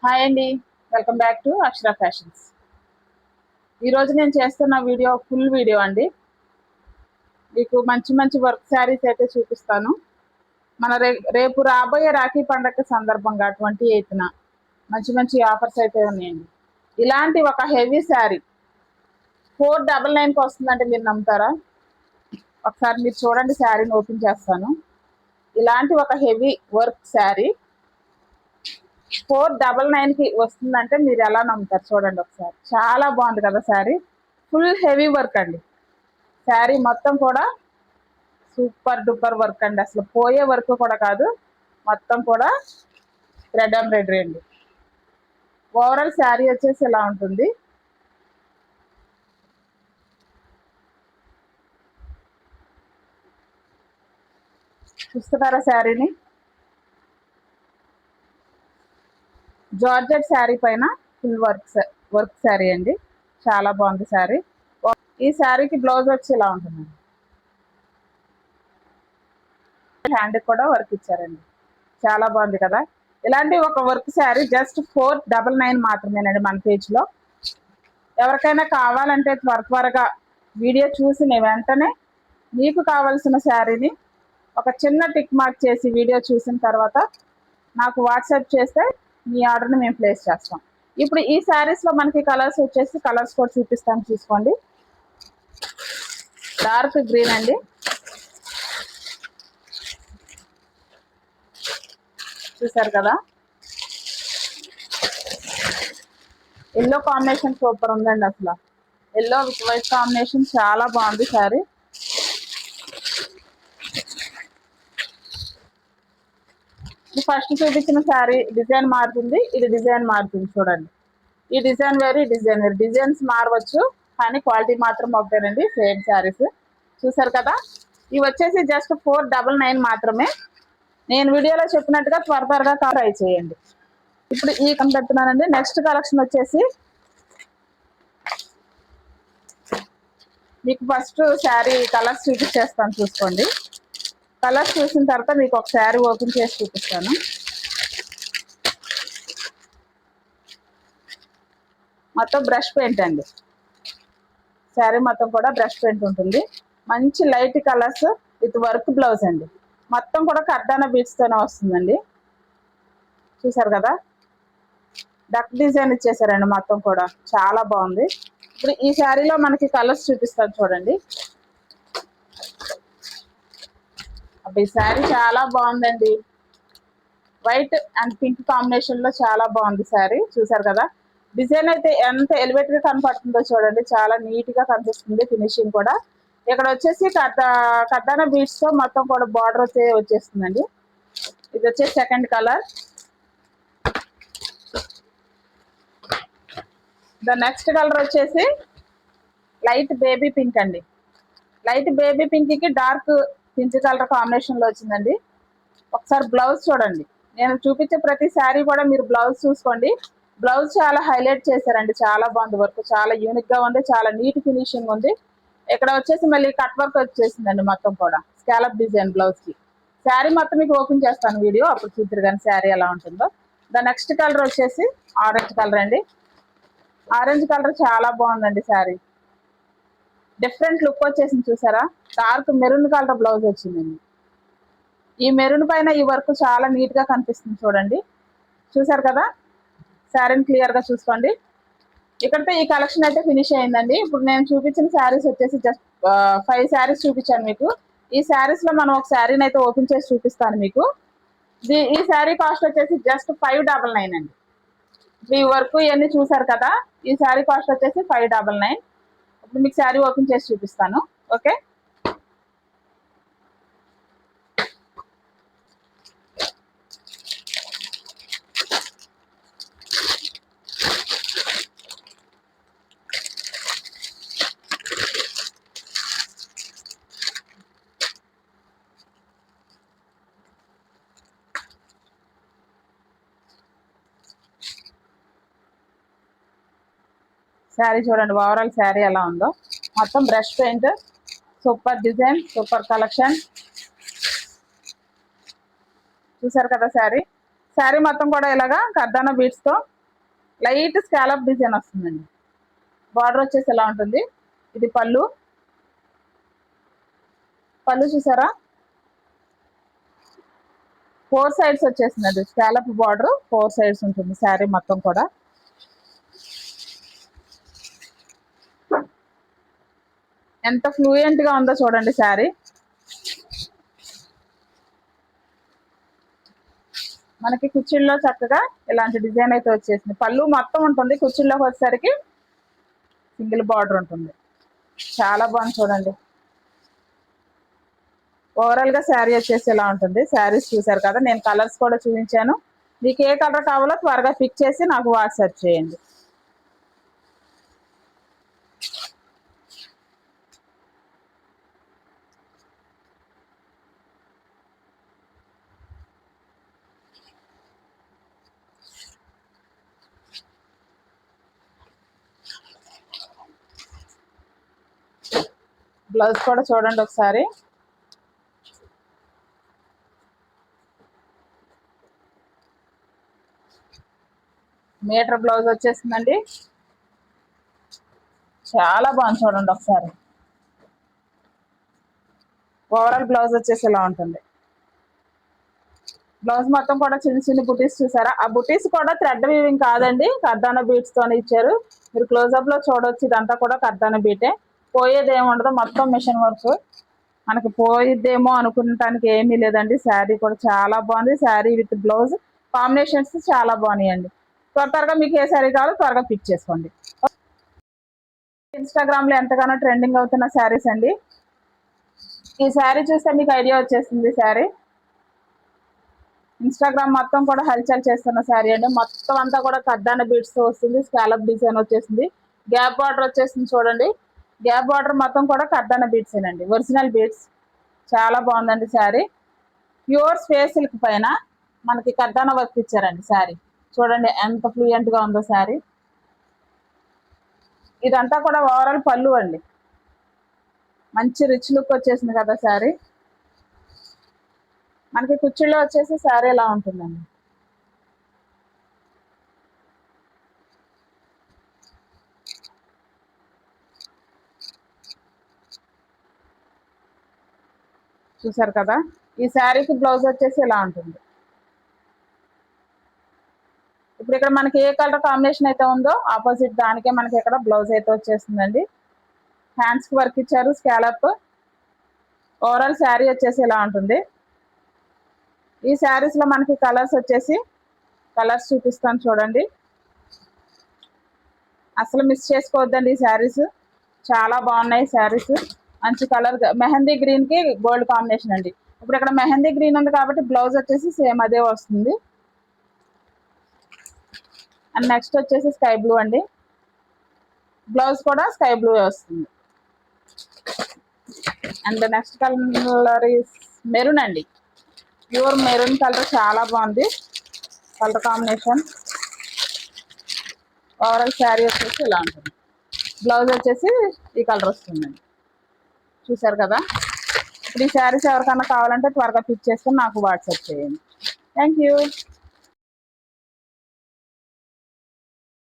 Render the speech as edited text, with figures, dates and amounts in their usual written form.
Hi అండి, welcome back to Akshara fashions. ఈరోజు నేను చేస్తున్న వీడియో ఫుల్ వీడియో అండి. మీకు మంచి మంచి వర్క్ శారీస్ అయితే చూపిస్తాను. మన రేపు రాబోయే రాఖీ పండగ సందర్భంగా 28న మంచి మంచి ఆఫర్స్ అయితే ఉన్నాయండి. ఇలాంటి ఒక హెవీ శారీ 499కి వస్తుందంటే మీరు నమ్ముతారా? ఒకసారి మీరు చూడండి, శారీని ఓపెన్ చేస్తాను. ఇలాంటి ఒక హెవీ వర్క్ శారీ 499కి వస్తుందంటే మీరు ఎలా నమ్ముతారు? చూడండి ఒకసారి. చాలా బాగుంది కదా శారీ. ఫుల్ హెవీ వర్క్ అండి. శారీ మొత్తం కూడా సూపర్ డూపర్ వర్క్ అండి. అసలు పోయే వర్క్ కూడా కాదు, మొత్తం కూడా థ్రెడ్ ఎంబ్రాయిడరీ అండి. ఓవరాల్ శారీ వచ్చేసి ఇలా ఉంటుంది. చూస్తున్నారా శారీని? జార్జెట్ శారీ పైన ఫుల్ వర్క్ శారీ అండి. చాలా బాగుంది శారీ. ఈ శారీకి బ్లౌజ్ వచ్చి ఇలా ఉంటుంది. హ్యాండ్ కూడా వర్క్ ఇచ్చారండి. చాలా బాగుంది కదా. ఇలాంటి ఒక వర్క్ శారీ జస్ట్ 499 మాత్రమేనండి మన పేజ్లో. ఎవరికైనా కావాలంటే త్వరగా వీడియో చూసిన వెంటనే మీకు కావాల్సిన శారీని ఒక చిన్న టిక్ మార్క్ చేసి వీడియో చూసిన తర్వాత నాకు వాట్సాప్ చేస్తే మీ ఆర్డర్ని మేము ప్లేస్ చేస్తాం. ఇప్పుడు ఈ శారీస్లో మనకి కలర్స్ వచ్చేసి కలర్స్ కూడా చూపిస్తాను, చూసుకోండి. డార్క్ గ్రీన్ అండి, చూసారు కదా. ఎల్లో కాంబినేషన్ సూపర్ ఉందండి. అసలు ఎల్లో విత్ వైట్ కాంబినేషన్ చాలా బాగుంది శారీ. ఫస్ట్ చూపించిన శారీ డిజైన్ మారుతుంది, ఇది డిజైన్ మారుతుంది. చూడండి, ఈ డిజైన్ వేరు, ఈ డిజైన్ వేరు. డిజైన్స్ మారవచ్చు కానీ క్వాలిటీ మాత్రం ఒకటేనండి, సేమ్ శారీస్. చూసారు కదా. ఇవి వచ్చేసి జస్ట్ 499 మాత్రమే. నేను వీడియోలో చెప్పినట్టుగా త్వరగా ట్రై చేయండి. ఇప్పుడు ఈ కనిపెడుతున్నానండి. నెక్స్ట్ కలెక్షన్ వచ్చేసి మీకు ఫస్ట్ శారీ కలర్స్ చూపించేస్తాను, చూసుకోండి. కలర్స్ చూసిన తర్వాత మీకు ఒక శారీ ఓపెన్ చేసి చూపిస్తాను. మొత్తం బ్రష్ పెయింట్ అండి. శారీ మొత్తం కూడా బ్రష్ పెయింట్ ఉంటుంది. మంచి light colours with work blouse అండి. మొత్తం కూడా కర్దానా బీడ్స్తోనే వస్తుందండి. చూసారు కదా, డక్ డిజైన్ ఇచ్చేసారండి మొత్తం కూడా. చాలా బాగుంది. ఇప్పుడు ఈ శారీలో మనకి కలర్స్ చూపిస్తాను, చూడండి. అప్పుడు ఈ శారీ చాలా బాగుందండి. వైట్ అండ్ పింక్ కాంబినేషన్ లో చాలా బాగుంది శారీ. చూసారు కదా. డిజైన్ అయితే ఎంత ఎలివేట్ గా కనపడుతుందో చూడండి. చాలా నీట్ గా కనిపిస్తుంది. ఫినిషింగ్ కూడా ఇక్కడ వచ్చేసి కర్దానా బీడ్స్ తో మొత్తం కూడా బార్డర్ వచ్చేస్తుందండి. ఇది వచ్చేసి second colour. The next colour వచ్చేసి లైట్ బేబీ పింక్ అండి. లైట్ బేబీ పింక్ కి డార్క్ పింక్ కలర్ కాంబినేషన్ లో వచ్చిందండి. ఒకసారి బ్లౌజ్ చూడండి. నేను చూపించే ప్రతి శారీ కూడా మీరు బ్లౌజ్ చూసుకోండి. బ్లౌజ్ చాలా హైలైట్ చేశారండి. చాలా బాగుంది వర్క్, చాలా యూనిక్ గా ఉంది, చాలా నీట్ ఫినిషింగ్ ఉంది. ఇక్కడ వచ్చేసి మళ్ళీ కట్ వర్క్ వచ్చేసిందండి మొత్తం కూడా, స్కాలప్ డిజైన్ బ్లౌజ్ కి. శారీ మొత్తం మీకు ఓపెన్ చేస్తాను వీడియో, అప్పుడు చూద్దరు కానీ శారీ ఎలా ఉంటుందో. ద నెక్స్ట్ కలర్ వచ్చేసి ఆరెంజ్ కలర్ అండి. ఆరెంజ్ కలర్ చాలా బాగుందండి శారీ. డిఫరెంట్ లుక్ వచ్చేసింది. చూసారా, డార్క్ మెరూన్ కలర్ బ్లౌజ్ వచ్చిందండి. ఈ మెరూన్ పైన ఈ వర్క్ చాలా నీట్ గా కనిపిస్తుంది, చూడండి. చూసారు కదా. శారీని క్లియర్ గా చూసుకోండి. ఇక్కడితో ఈ కలెక్షన్ అయితే ఫినిష్ అయిందండి. ఇప్పుడు నేను చూపించిన శారీస్ వచ్చేసి జస్ట్ 5 శారీస్ చూపించాను మీకు. ఈ శారీస్ లో మనం ఒక శారీని అయితే ఓపెన్ చేసి చూపిస్తాను మీకు. ఈ శారీ కాస్ట్ వచ్చేసి జస్ట్ 599 అండి. ఈ వర్క్ ఇవన్నీ చూసారు కదా. ఈ శారీ కాస్ట్ వచ్చేసి 599. ఇప్పుడు మీకు శారీ ఓపెన్ చేసి చూపిస్తాను. ఓకే. శారీ చూడండి, ఓవరాల్ శారీ ఎలా ఉందో. మొత్తం brush paint, super design, super collection. చూసారు కదా శారీ. శారీ మొత్తం కూడా ఇలాగా కర్దానా బీడ్స్ తో లైట్ స్కాలప్ డిజైన్ వస్తుందండి. బార్డర్ వచ్చేసి ఎలా ఉంటుంది. ఇది పళ్ళు. పళ్ళు చూసారా, 4 సైడ్స్ వచ్చేసింది. స్కాలప్ బార్డర్ 4 సైడ్స్ ఉంటుంది శారీ మొత్తం కూడా. ఎంత ఫ్లూయెంట్ గా ఉందో చూడండి శారీ. మనకి కుచ్చిళ్ళలో చక్కగా ఇలాంటి డిజైన్ అయితే వచ్చేసింది. పళ్ళు మొత్తం ఉంటుంది, కుచ్చిళ్ళలోకి వచ్చేసరికి సింగిల్ బార్డర్ ఉంటుంది. చాలా బాగుంది చూడండి. ఓవరాల్ గా శారీ వచ్చేసి ఇలా ఉంటుంది. శారీస్ చూసారు కదా, నేను కలర్స్ కూడా చూపించాను. మీకు ఏ కలర్ కావాలో త్వరగా పిక్ చేసి నాకు వాట్సాప్ చేయండి. బ్లౌజ్ కూడా చూడండి ఒకసారి. మీటర్ బ్లౌజ్ వచ్చేసిందండి. చాలా బాగుంది చూడండి ఒకసారి. ఓవరాల్ బ్లౌజ్ వచ్చేసి ఇలా ఉంటుంది. బ్లౌజ్ మొత్తం కూడా చిన్న చిన్న బుటీస్ చూసారా. ఆ బుటీస్ కూడా థ్రెడ్ వీవింగ్ కాదండి, కర్దానా బీట్స్ తోనే ఇచ్చారు. మీరు క్లోజ్అప్ లో చూడొచ్చు, ఇదంతా కూడా కర్దానా బీటే. పోయేది ఏమి ఉండదు, మొత్తం మిషన్ వర్క్. మనకి పోయిద్దేమో అనుకుంటానికి ఏమీ లేదండి. శారీ కూడా చాలా బాగుంది. శారీ విత్ బ్లౌజ్ కాంబినేషన్స్ చాలా బాగున్నాయండి. త్వరగా మీకు ఏ శారీ కావాలో త్వరగా పిక్ చేసుకోండి. ఇన్స్టాగ్రామ్ లో ఎంతగానో ట్రెండింగ్ అవుతున్న శారీస్ అండి. ఈ శారీ చూస్తే మీకు ఐడియా వచ్చేస్తుంది. శారీ ఇన్స్టాగ్రామ్ మొత్తం కూడా హల్చల్ చేస్తున్న శారీ అండి. మొత్తం అంతా కూడా కర్దానా బీడ్స్ తో వస్తుంది. స్కాలప్ డిజైన్ వచ్చేసింది. గ్యాప్ బార్డర్ వచ్చేసింది చూడండి. గ్యాప్ బార్డర్ మొత్తం కూడా కర్దానా బీడ్స్ ఏనండి, ఒరిజినల్ బీడ్స్. చాలా బాగుందండి శారీ. ప్యూర్ స్పేస్ సిల్క్ పైన మనకి కర్దానా వర్క్ ఇచ్చారండి. శారీ చూడండి ఎంత ఫ్లూయెంట్ గా ఉందో శారీ. ఇదంతా కూడా ఓవరాల్ పళ్ళు అండి. మంచి రిచ్ లుక్ వచ్చేసింది కదా శారీ. మనకి కుచ్చిళ్ళలో వచ్చేసి శారీ ఎలా ఉంటుందండి. చూసారు కదా, ఈ శారీకి బ్లౌజ్ వచ్చేసి ఇలా ఉంటుంది. ఇప్పుడు ఇక్కడ మనకి ఏ కలర్ కాంబినేషన్ అయితే ఉందో ఆపోజిట్ దానికే మనకి ఇక్కడ బ్లౌజ్ అయితే వచ్చేస్తుందండి. హ్యాండ్స్ కి వర్క్ ఇచ్చారు, స్కాలప్. ఓవరాల్ శారీ వచ్చేసి ఇలా ఉంటుంది. ఈ శారీస్ లో మనకి కలర్స్ వచ్చేసి కలర్స్ చూపిస్తాను చూడండి. అసలు మిస్ చేసుకోవద్దండి. ఈ శారీస్ చాలా బాగున్నాయి. శారీస్ మంచి కలర్, మెహందీ గ్రీన్ కి గోల్డ్ కాంబినేషన్ అండి. ఇప్పుడు ఇక్కడ మెహందీ గ్రీన్ ఉంది కాబట్టి బ్లౌజ్ వచ్చేసి సేమ్ అదే వస్తుంది. అండ్ నెక్స్ట్ వచ్చేసి స్కై బ్లూ అండి. బ్లౌజ్ కూడా స్కై బ్లూ వస్తుంది. అండ్ నెక్స్ట్ కలర్ మెరూన్ అండి. ప్యూర్ మెరూన్ కలర్ చాలా బాగుంది కలర్ కాంబినేషన్. ఓవరాల్ శారీ వచ్చేసి ఇలా ఉంటుంది. బ్లౌజ్ వచ్చేసి ఈ కలర్ వస్తుందండి. చూసారు కదా. ఇప్పుడు ఈ శారీస్ ఎవరికైనా కావాలంటే త్వరగా పిక్ చేసుకొని నాకు వాట్సాప్ చేయండి. Thank you.